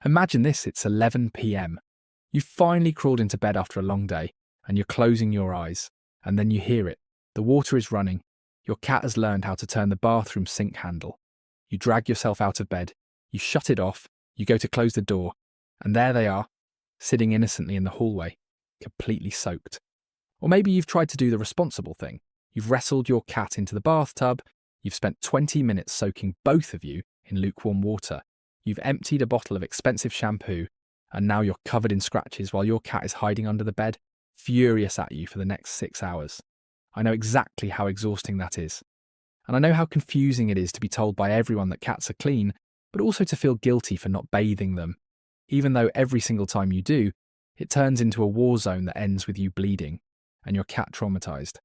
Imagine this, it's 11 p.m. You've finally crawled into bed after a long day, and you're closing your eyes, and then you hear it. The water is running. Your cat has learned how to turn the bathroom sink handle. You drag yourself out of bed, you shut it off, you go to close the door, and there they are, sitting innocently in the hallway, completely soaked. Or maybe you've tried to do the responsible thing. You've wrestled your cat into the bathtub, you've spent 20 minutes soaking both of you in lukewarm water, you've emptied a bottle of expensive shampoo, and now you're covered in scratches while your cat is hiding under the bed, furious at you for the next 6 hours. I know exactly how exhausting that is. And I know how confusing it is to be told by everyone that cats are clean, but also to feel guilty for not bathing them. Even though every single time you do, it turns into a war zone that ends with you bleeding and your cat traumatized.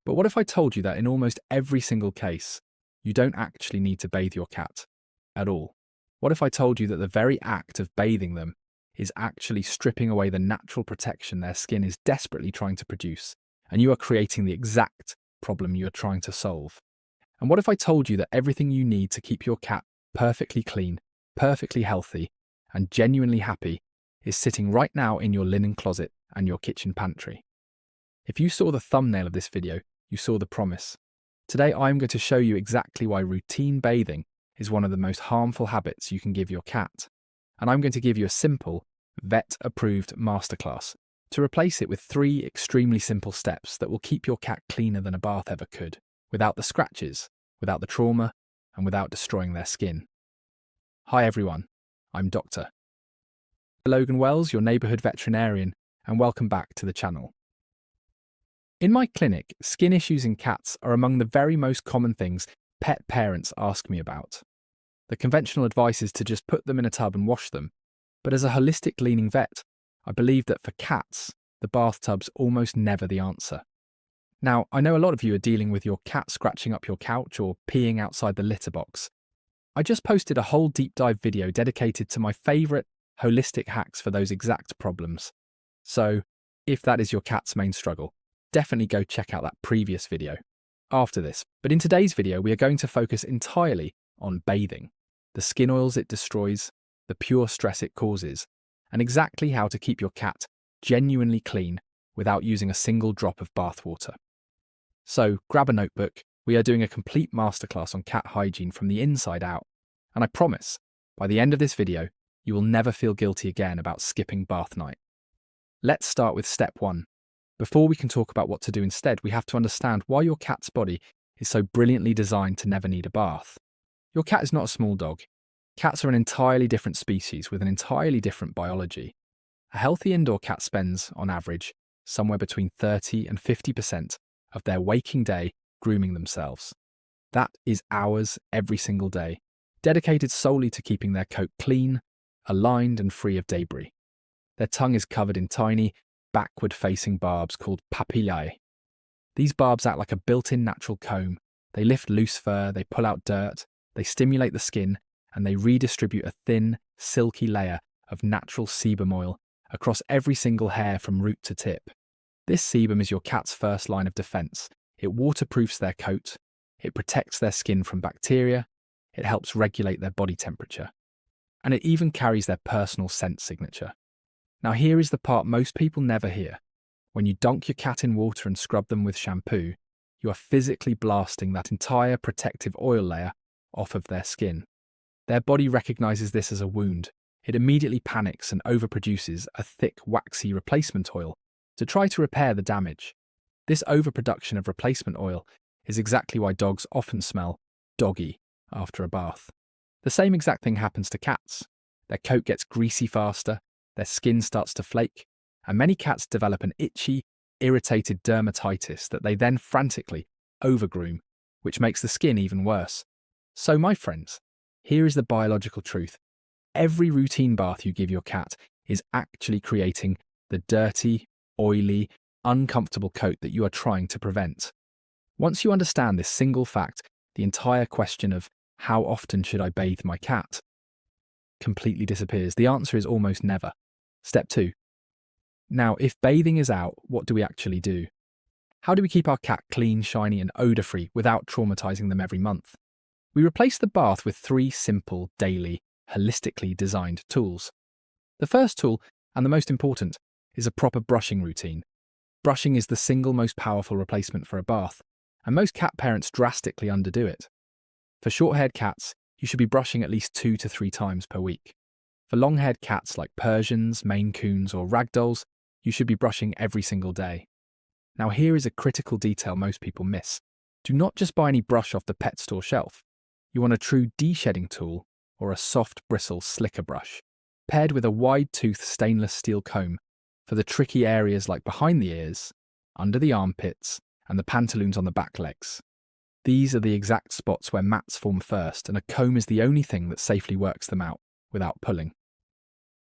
But what if I told you that in almost every single case, you don't actually need to bathe your cat at all? What if I told you that the very act of bathing them is actually stripping away the natural protection their skin is desperately trying to produce, and you are creating the exact problem you are trying to solve? And what if I told you that everything you need to keep your cat perfectly clean, perfectly healthy, and genuinely happy is sitting right now in your linen closet and your kitchen pantry? If you saw the thumbnail of this video, you saw the promise. Today I'm going to show you exactly why routine bathing is one of the most harmful habits you can give your cat. And I'm going to give you a simple, vet-approved masterclass to replace it with 3 extremely simple steps that will keep your cat cleaner than a bath ever could, without the scratches, without the trauma, and without destroying their skin. Hi everyone, I'm Dr. Logan Wells, your neighbourhood veterinarian, and welcome back to the channel. In my clinic, skin issues in cats are among the very most common things pet parents ask me about. The conventional advice is to just put them in a tub and wash them, but as a holistic-leaning vet, I believe that for cats, the bathtub's almost never the answer. Now, I know a lot of you are dealing with your cat scratching up your couch or peeing outside the litter box. I just posted a whole deep dive video dedicated to my favourite holistic hacks for those exact problems. So, if that is your cat's main struggle, definitely go check out that previous video after this. But in today's video, we are going to focus entirely on bathing, the skin oils it destroys, the pure stress it causes, and exactly how to keep your cat genuinely clean without using a single drop of bath water. So grab a notebook, we are doing a complete masterclass on cat hygiene from the inside out, and I promise, by the end of this video, you will never feel guilty again about skipping bath night. Let's start with step 1. Before we can talk about what to do instead, we have to understand why your cat's body is so brilliantly designed to never need a bath. Your cat is not a small dog. Cats are an entirely different species with an entirely different biology. A healthy indoor cat spends, on average, somewhere between 30 and 50% of their waking day grooming themselves. That is hours every single day, dedicated solely to keeping their coat clean, aligned and free of debris. Their tongue is covered in tiny, backward-facing barbs called papillae. These barbs act like a built-in natural comb. They lift loose fur, they pull out dirt, they stimulate the skin, and they redistribute a thin, silky layer of natural sebum oil across every single hair from root to tip. This sebum is your cat's first line of defense. It waterproofs their coat, it protects their skin from bacteria, it helps regulate their body temperature, and it even carries their personal scent signature. Now here is the part most people never hear. When you dunk your cat in water and scrub them with shampoo, you are physically blasting that entire protective oil layer off of their skin. Their body recognizes this as a wound. It immediately panics and overproduces a thick, waxy replacement oil to try to repair the damage. This overproduction of replacement oil is exactly why dogs often smell doggy after a bath. The same exact thing happens to cats. Their coat gets greasy faster, their skin starts to flake, and many cats develop an itchy, irritated dermatitis that they then frantically overgroom, which makes the skin even worse. So my friends, here is the biological truth. Every routine bath you give your cat is actually creating the dirty, oily, uncomfortable coat that you are trying to prevent. Once you understand this single fact, the entire question of how often should I bathe my cat completely disappears. The answer is almost never. Step 2. Now, if bathing is out, what do we actually do? How do we keep our cat clean, shiny, and odour-free without traumatizing them every month? We replace the bath with 3 simple, daily, holistically designed tools. The first tool, and the most important, is a proper brushing routine. Brushing is the single most powerful replacement for a bath, and most cat parents drastically underdo it. For short-haired cats, you should be brushing at least 2 to 3 times per week. For long-haired cats like Persians, Maine Coons, or Ragdolls, you should be brushing every single day. Now here is a critical detail most people miss. Do not just buy any brush off the pet store shelf. You want a true de-shedding tool or a soft bristle slicker brush, paired with a wide-tooth stainless steel comb for the tricky areas like behind the ears, under the armpits, and the pantaloons on the back legs. These are the exact spots where mats form first, and a comb is the only thing that safely works them out without pulling.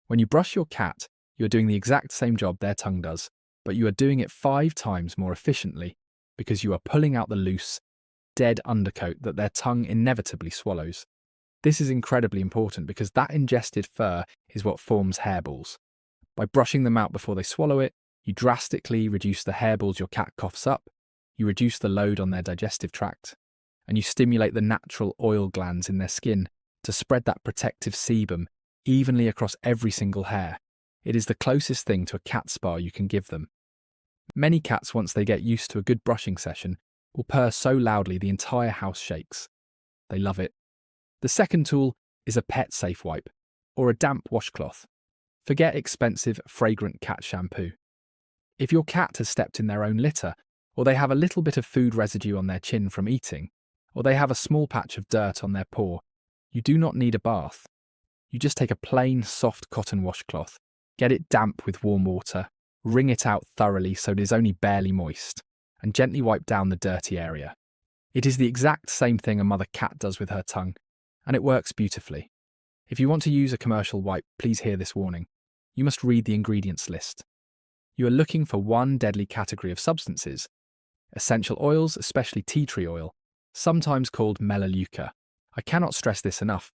When you brush your cat, you are doing the exact same job their tongue does, but you are doing it 5 times more efficiently because you are pulling out the loose, dead undercoat that their tongue inevitably swallows. This is incredibly important because that ingested fur is what forms hairballs. By brushing them out before they swallow it, you drastically reduce the hairballs your cat coughs up, you reduce the load on their digestive tract, and you stimulate the natural oil glands in their skin to spread that protective sebum evenly across every single hair. It is the closest thing to a cat spa you can give them. Many cats, once they get used to a good brushing session, will purr so loudly the entire house shakes. They love it. The second tool is a pet-safe wipe, or a damp washcloth. Forget expensive, fragrant cat shampoo. If your cat has stepped in their own litter, or they have a little bit of food residue on their chin from eating, or they have a small patch of dirt on their paw, you do not need a bath. You just take a plain, soft cotton washcloth, get it damp with warm water, wring it out thoroughly so it is only barely moist, and gently wipe down the dirty area. It is the exact same thing a mother cat does with her tongue, and it works beautifully. If you want to use a commercial wipe, please hear this warning. You must read the ingredients list. You are looking for one deadly category of substances: essential oils, especially tea tree oil, sometimes called melaleuca. I cannot stress this enough.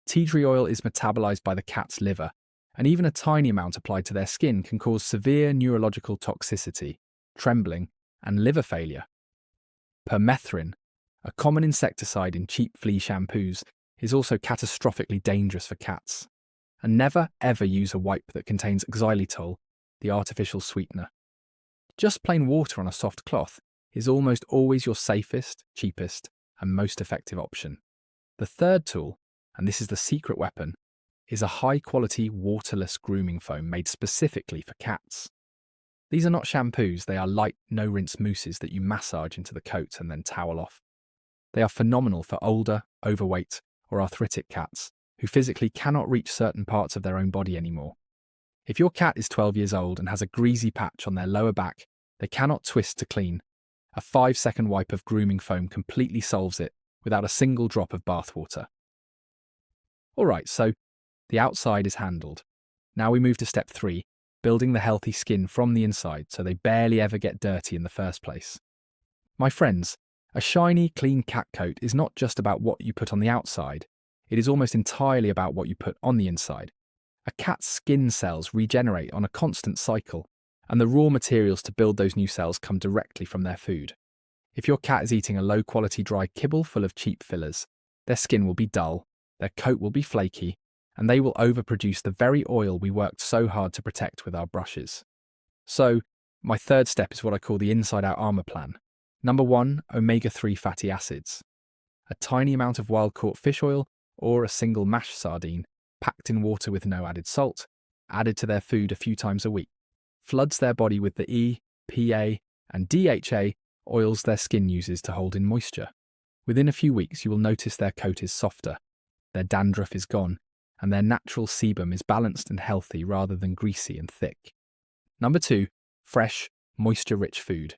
Tea tree oil is metabolized by the cat's liver, and even a tiny amount applied to their skin can cause severe neurological toxicity, trembling, and liver failure. Permethrin, a common insecticide in cheap flea shampoos, is also catastrophically dangerous for cats. And never ever use a wipe that contains xylitol, the artificial sweetener. Just plain water on a soft cloth is almost always your safest, cheapest, and most effective option. The third tool, and this is the secret weapon, is a high-quality waterless grooming foam made specifically for cats. These are not shampoos, they are light, no-rinse mousses that you massage into the coat and then towel off. They are phenomenal for older, overweight, or arthritic cats who physically cannot reach certain parts of their own body anymore. If your cat is 12 years old and has a greasy patch on their lower back they cannot twist to clean, a 5-second wipe of grooming foam completely solves it without a single drop of bathwater. Alright, so the outside is handled. Now we move to step 3, building the healthy skin from the inside so they barely ever get dirty in the first place. My friends, a shiny, clean cat coat is not just about what you put on the outside, it is almost entirely about what you put on the inside. A cat's skin cells regenerate on a constant cycle, and the raw materials to build those new cells come directly from their food. If your cat is eating a low-quality dry kibble full of cheap fillers, their skin will be dull, their coat will be flaky, and they will overproduce the very oil we worked so hard to protect with our brushes. So, my third step is what I call the inside-out armor plan. Number 1, omega-3 fatty acids. A tiny amount of wild-caught fish oil or a single mashed sardine, packed in water with no added salt, added to their food a few times a week, floods their body with the E, PA, and DHA oils their skin uses to hold in moisture. Within a few weeks, you will notice their coat is softer, their dandruff is gone, and their natural sebum is balanced and healthy rather than greasy and thick. Number 2, fresh, moisture-rich food.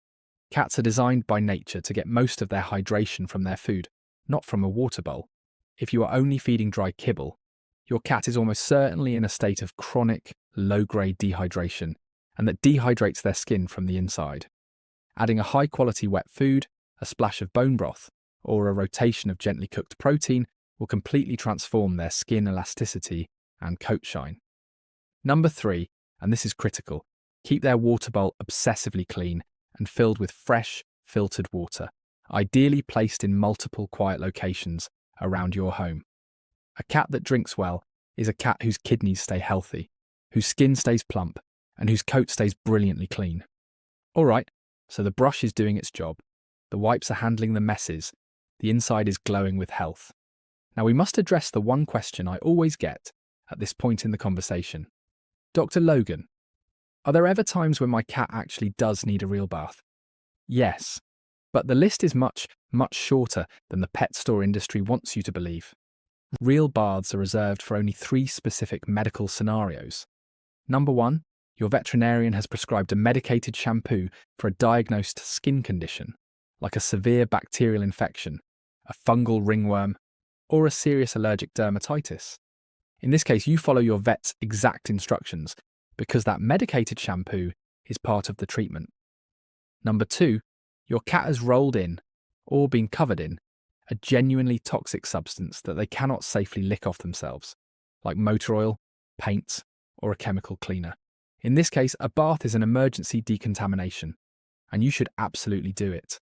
Cats are designed by nature to get most of their hydration from their food, not from a water bowl. If you are only feeding dry kibble, your cat is almost certainly in a state of chronic, low-grade dehydration, and that dehydrates their skin from the inside. Adding a high-quality wet food, a splash of bone broth, or a rotation of gently cooked protein will completely transform their skin elasticity and coat shine. Number 3, and this is critical, keep their water bowl obsessively clean and filled with fresh, filtered water, ideally placed in multiple quiet locations around your home. A cat that drinks well is a cat whose kidneys stay healthy, whose skin stays plump, and whose coat stays brilliantly clean. All right, so the brush is doing its job. The wipes are handling the messes. The inside is glowing with health. Now we must address the one question I always get at this point in the conversation. Dr. Logan, are there ever times when my cat actually does need a real bath? Yes, but the list is much, much shorter than the pet store industry wants you to believe. Real baths are reserved for only 3 specific medical scenarios. Number 1, your veterinarian has prescribed a medicated shampoo for a diagnosed skin condition, like a severe bacterial infection, a fungal ringworm, or a serious allergic dermatitis. In this case, you follow your vet's exact instructions because that medicated shampoo is part of the treatment. Number 2, your cat has rolled in, or been covered in, a genuinely toxic substance that they cannot safely lick off themselves, like motor oil, paint, or a chemical cleaner. In this case, a bath is an emergency decontamination, and you should absolutely do it.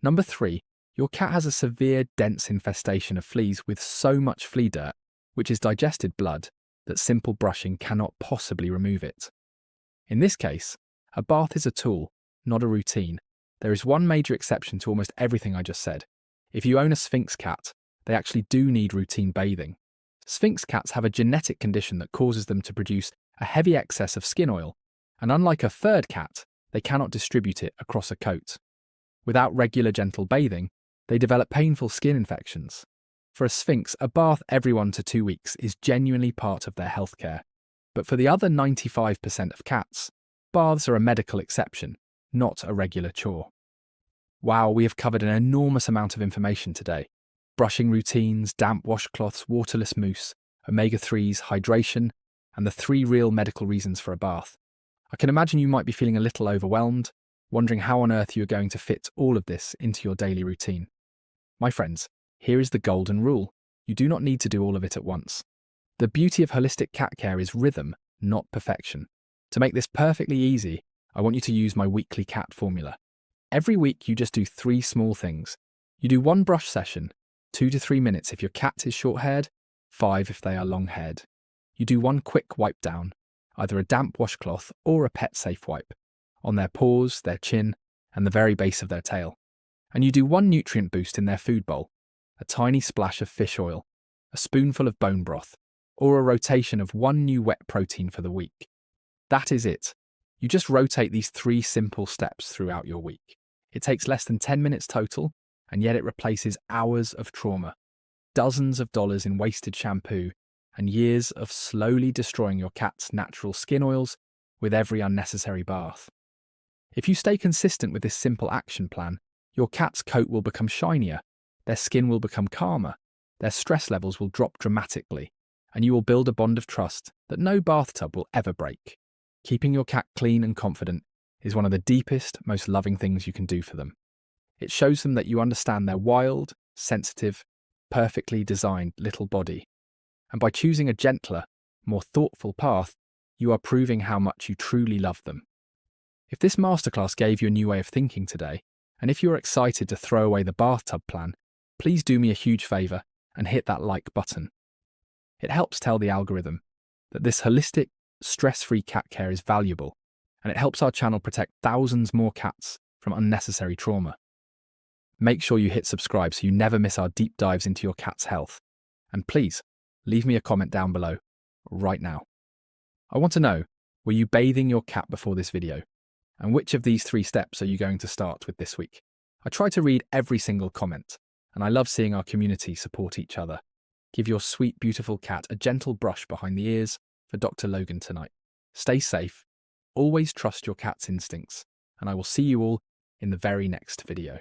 Number 3, your cat has a severe, dense infestation of fleas with so much flea dirt, which is digested blood, that simple brushing cannot possibly remove it. In this case, a bath is a tool, not a routine. There is one major exception to almost everything I just said. If you own a Sphinx cat, they actually do need routine bathing. Sphinx cats have a genetic condition that causes them to produce a heavy excess of skin oil, and unlike a furred cat, they cannot distribute it across a coat. Without regular gentle bathing, they develop painful skin infections. For a Sphinx, a bath every 1 to 2 weeks is genuinely part of their healthcare. But for the other 95% of cats, baths are a medical exception, not a regular chore. Wow, we have covered an enormous amount of information today. Brushing routines, damp washcloths, waterless mousse, omega-3s, hydration, and the 3 real medical reasons for a bath. I can imagine you might be feeling a little overwhelmed, wondering how on earth you are going to fit all of this into your daily routine. My friends, here is the golden rule. You do not need to do all of it at once. The beauty of holistic cat care is rhythm, not perfection. To make this perfectly easy, I want you to use my weekly cat formula. Every week you just do 3 small things. You do 1 brush session, 2 to 3 minutes if your cat is short-haired, 5 if they are long-haired. You do 1 quick wipe down, either a damp washcloth or a pet-safe wipe, on their paws, their chin, and the very base of their tail. And you do 1 nutrient boost in their food bowl, a tiny splash of fish oil, a spoonful of bone broth, or a rotation of 1 new wet protein for the week. That is it. You just rotate these 3 simple steps throughout your week. It takes less than 10 minutes total, and yet it replaces hours of trauma, dozens of dollars in wasted shampoo, and years of slowly destroying your cat's natural skin oils with every unnecessary bath. If you stay consistent with this simple action plan, your cat's coat will become shinier, their skin will become calmer, their stress levels will drop dramatically, and you will build a bond of trust that no bathtub will ever break. Keeping your cat clean and confident is one of the deepest, most loving things you can do for them. It shows them that you understand their wild, sensitive, perfectly designed little body. And by choosing a gentler, more thoughtful path, you are proving how much you truly love them. If this masterclass gave you a new way of thinking today, and if you're excited to throw away the bathtub plan, please do me a huge favour and hit that like button. It helps tell the algorithm that this holistic, stress-free cat care is valuable, and it helps our channel protect thousands more cats from unnecessary trauma. Make sure you hit subscribe so you never miss our deep dives into your cat's health. And please, leave me a comment down below, right now. I want to know, were you bathing your cat before this video? And which of these 3 steps are you going to start with this week? I try to read every single comment, and I love seeing our community support each other. Give your sweet, beautiful cat a gentle brush behind the ears for Dr. Logan tonight. Stay safe, always trust your cat's instincts, and I will see you all in the very next video.